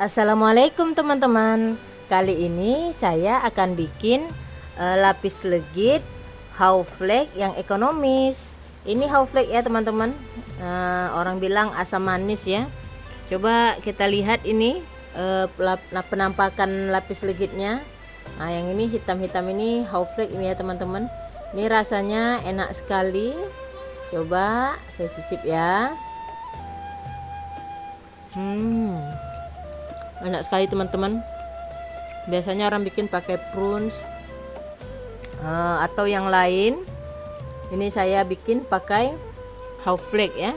Assalamualaikum teman-teman. Kali ini saya akan bikin lapis legit Hauflek yang ekonomis. Ini Hauflek ya teman-teman. Orang bilang asam manis ya. Coba kita lihat ini penampakan lapis legitnya. Nah, yang ini hitam-hitam ini Hauflek ini ya teman-teman. Ini rasanya enak sekali. Coba saya cicip ya. Enak sekali teman-teman. Biasanya orang bikin pakai prunes atau yang lain. Ini saya bikin pakai Hauflek ya.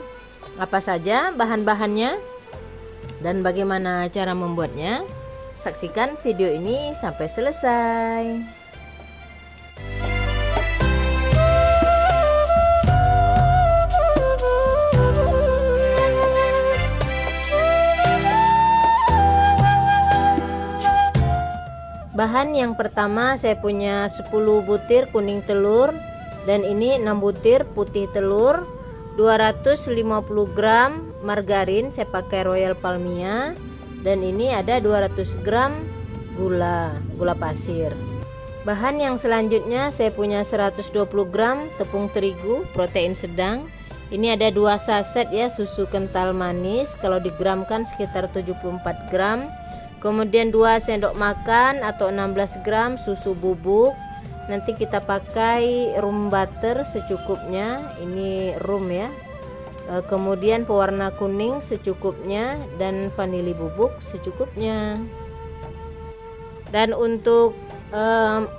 Apa saja bahan-bahannya dan bagaimana cara membuatnya? Saksikan video ini sampai selesai. Bahan yang pertama saya punya 10 butir kuning telur dan ini 6 butir putih telur, 250 gram margarin saya pakai Royal Palmia, dan ini ada 200 gram gula pasir. Bahan yang selanjutnya saya punya 120 gram tepung terigu protein sedang. Ini ada 2 saset ya susu kental manis, kalau digramkan sekitar 74 gram. Kemudian 2 sendok makan atau 16 gram susu bubuk. Nanti kita pakai room butter secukupnya. Ini room ya. Kemudian pewarna kuning secukupnya dan vanili bubuk secukupnya. Dan untuk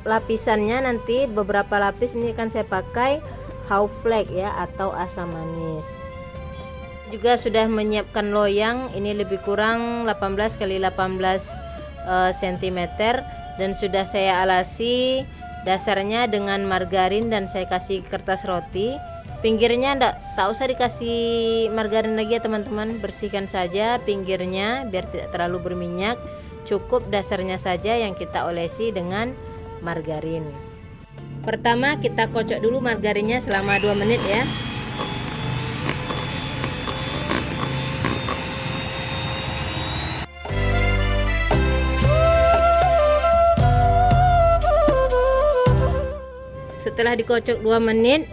lapisannya nanti beberapa lapis ini akan saya pakai Hauflek ya atau asam manis. Juga sudah menyiapkan loyang, ini lebih kurang 18 x 18 cm dan sudah saya alasi dasarnya dengan margarin dan saya kasih kertas roti. Pinggirnya tak usah dikasih margarin lagi ya teman-teman, bersihkan saja pinggirnya biar tidak terlalu berminyak. Cukup dasarnya saja yang kita olesi dengan margarin. Pertama kita kocok dulu margarinnya selama 2 menit ya. Setelah dikocok 2 menit,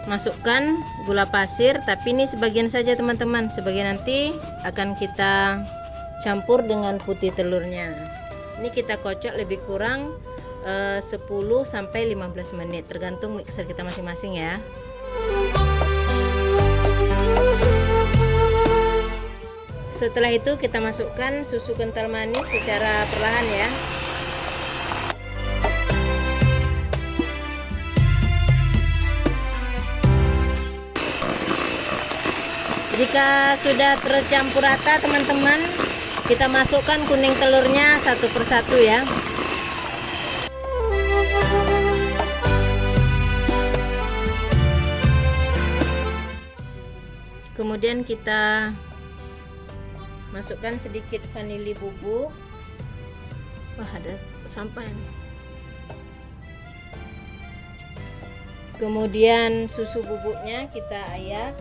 masukkan gula pasir, tapi ini sebagian saja teman-teman, sebagian nanti akan kita campur dengan putih telurnya. Ini kita kocok lebih kurang 10 sampai 15 menit tergantung mixer kita masing-masing ya. Setelah itu kita masukkan susu kental manis secara perlahan ya. Jika sudah tercampur rata teman-teman, kita masukkan kuning telurnya satu persatu ya. Kemudian kita masukkan sedikit vanili bubuk. Wah, ada sampah ini. Kemudian susu bubuknya kita ayak.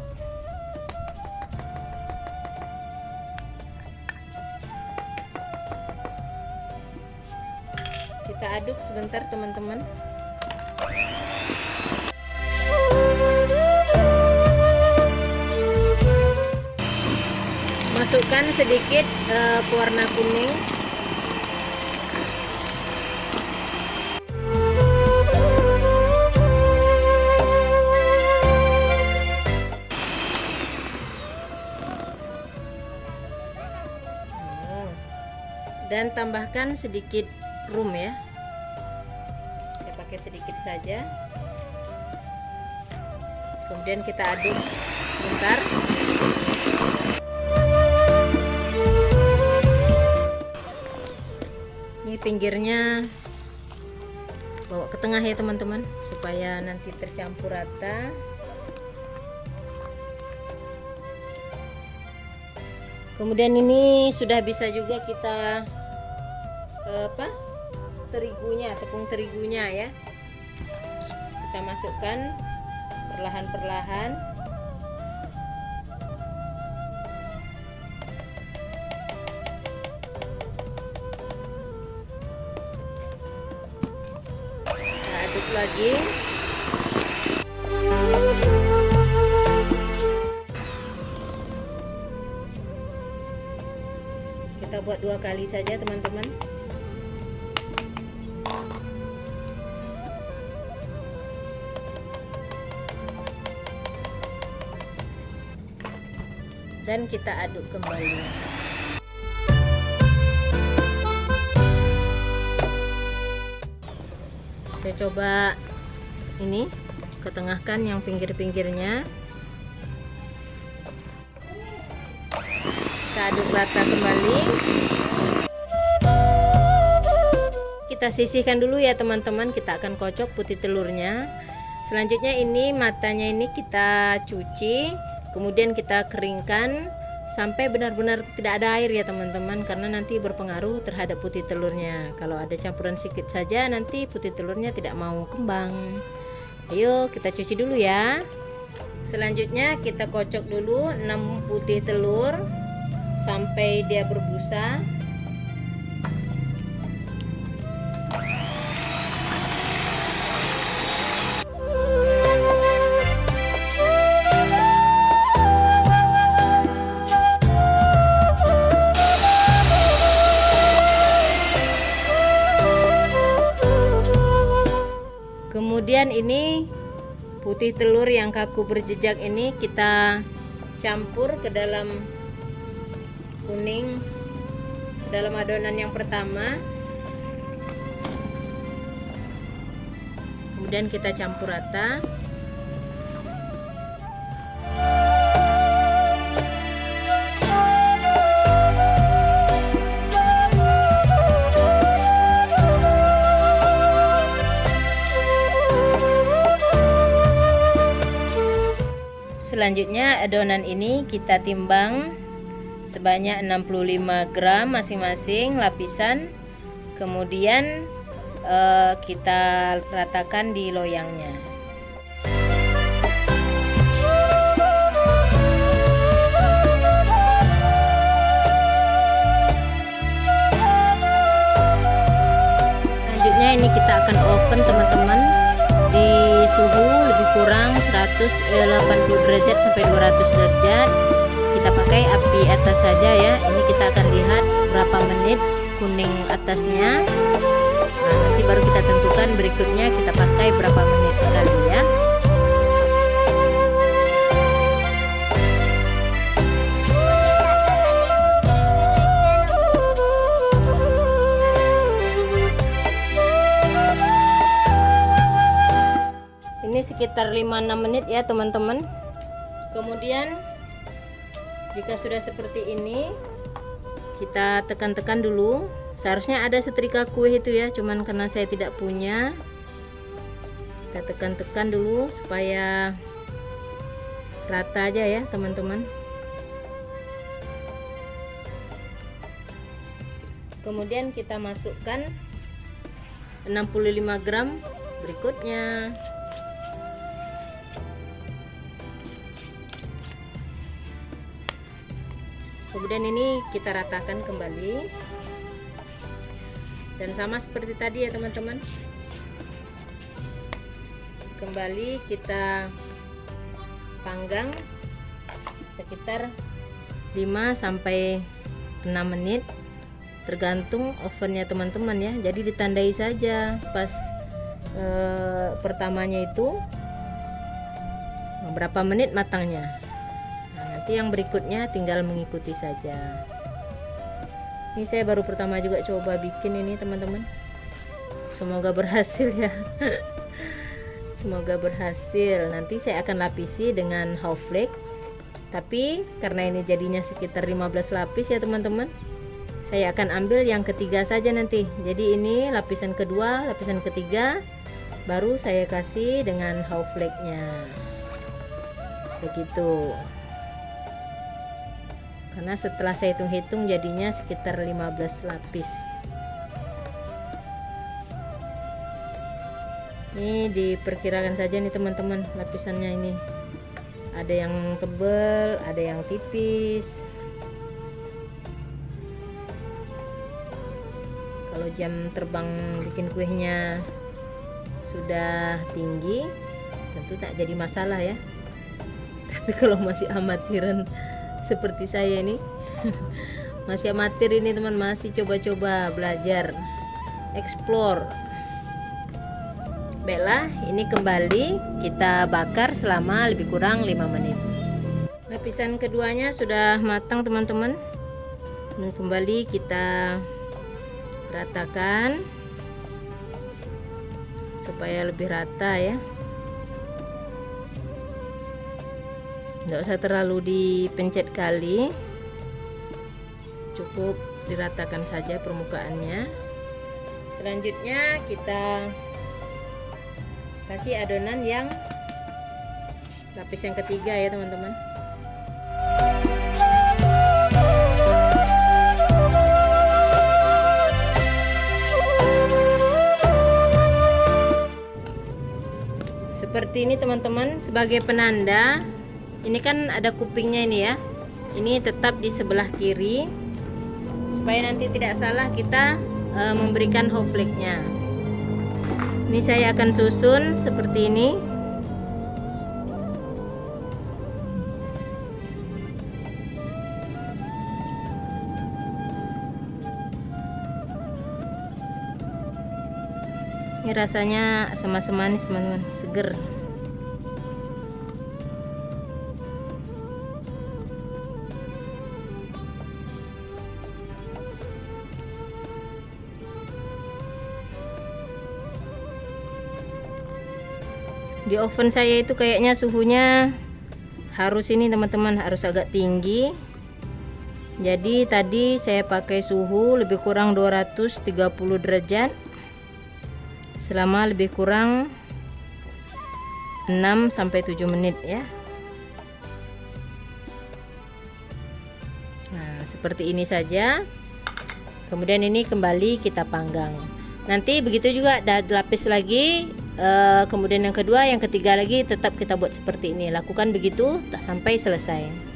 Kita aduk sebentar teman-teman. Masukkan sedikit pewarna kuning. Dan tambahkan sedikit rum ya. Saya pakai sedikit saja. Kemudian kita aduk sebentar. Ini pinggirnya bawa ke tengah ya teman-teman, supaya nanti tercampur rata. Kemudian ini sudah bisa juga kita tepung terigunya ya, kita masukkan perlahan-perlahan. aduk lagi. Kita buat 2 kali saja teman-teman. Dan kita aduk kembali. Saya coba ini ketengahkan yang pinggir-pinggirnya. Kita aduk rata kembali. Kita sisihkan dulu ya teman-teman. Kita akan kocok putih telurnya. Selanjutnya ini matanya ini kita cuci, kemudian kita keringkan sampai benar-benar tidak ada air ya teman-teman, karena nanti berpengaruh terhadap putih telurnya. Kalau ada campuran sedikit saja nanti putih telurnya tidak mau kembang. Ayo kita cuci dulu ya. Selanjutnya kita kocok dulu 6 putih telur sampai dia berbusa. Kemudian ini putih telur yang kaku berjejak ini kita campur ke dalam kuning, dalam adonan yang pertama. Kemudian kita campur rata. Selanjutnya adonan ini kita timbang sebanyak 65 gram masing-masing lapisan. Kemudian kita ratakan di loyangnya. Selanjutnya ini kita akan oven teman-teman di suhu lebih kurang 180 derajat sampai 200 derajat. Kita pakai api atas saja ya. Ini kita akan lihat berapa menit kuning atasnya. Nah, nanti baru kita tentukan berikutnya kita pakai berapa menit sekali ya. Ini sekitar 5-6 menit ya teman-teman. Kemudian jika sudah seperti ini, kita tekan-tekan dulu. Seharusnya ada setrika kue itu ya, cuman karena saya tidak punya. Kita tekan-tekan dulu supaya rata aja ya teman-teman. Kemudian kita masukkan 65 gram berikutnya. Kemudian ini kita ratakan kembali. Dan sama seperti tadi ya teman-teman. Kembali kita panggang sekitar 5 sampai 6 menit tergantung ovennya teman-teman ya. Jadi ditandai saja pas pertamanya itu berapa menit matangnya. Nanti yang berikutnya tinggal mengikuti saja. Ini saya baru pertama juga coba bikin ini teman-teman. Semoga berhasil ya. Semoga berhasil. Nanti saya akan lapisi dengan hauflek. Tapi karena ini jadinya sekitar 15 lapis ya teman-teman, saya akan ambil yang ketiga saja nanti. Jadi ini lapisan kedua, lapisan ketiga, baru saya kasih dengan haufleknya. Begitu. Karena setelah saya hitung-hitung jadinya sekitar 15 lapis. Ini diperkirakan saja nih teman-teman lapisannya ini. Ada yang tebal, ada yang tipis. Kalau jam terbang bikin kuenya sudah tinggi tentu tak jadi masalah ya. Tapi kalau masih amatiran seperti saya ini masih amatir ini teman, masih coba-coba belajar explore. Baiklah, ini kembali kita bakar selama lebih kurang 5 menit. Lapisan keduanya sudah matang teman-teman. Ini kembali kita ratakan supaya lebih rata ya. Nggak usah terlalu dipencet kali, cukup diratakan saja permukaannya. Selanjutnya kita kasih adonan yang lapis yang ketiga ya teman-teman. Seperti ini teman-teman, sebagai penanda. Ini kan ada kupingnya ini ya. Ini tetap di sebelah kiri supaya nanti tidak salah kita memberikan hot flake-nya. Ini saya akan susun seperti ini. Ini rasanya asam-asam manis teman-teman, seger. Di oven saya itu kayaknya suhunya harus ini teman-teman, harus agak tinggi. Jadi tadi saya pakai suhu lebih kurang 230 derajat selama lebih kurang 6-7 menit ya. Nah, seperti ini saja. Kemudian ini kembali kita panggang. Nanti begitu juga ada lapis lagi. Kemudian yang kedua, yang ketiga lagi tetap kita buat seperti ini. Lakukan begitu sampai selesai.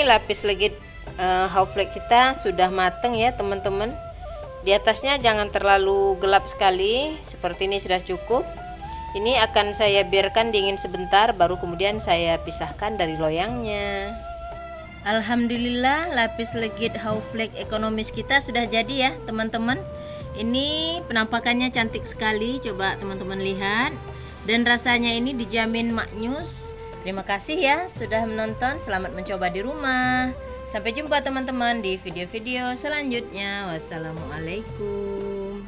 Lapis legit hot flake kita sudah mateng ya teman-teman. Di atasnya jangan terlalu gelap sekali, seperti ini sudah cukup. Ini akan saya biarkan dingin sebentar, baru kemudian saya pisahkan dari loyangnya. Alhamdulillah, lapis legit hot flake ekonomis kita sudah jadi ya teman-teman. Ini penampakannya cantik sekali, coba teman-teman lihat. Dan rasanya ini dijamin maknyus. Terima kasih ya sudah menonton, selamat mencoba di rumah. Sampai jumpa teman-teman di video-video selanjutnya. Wassalamualaikum.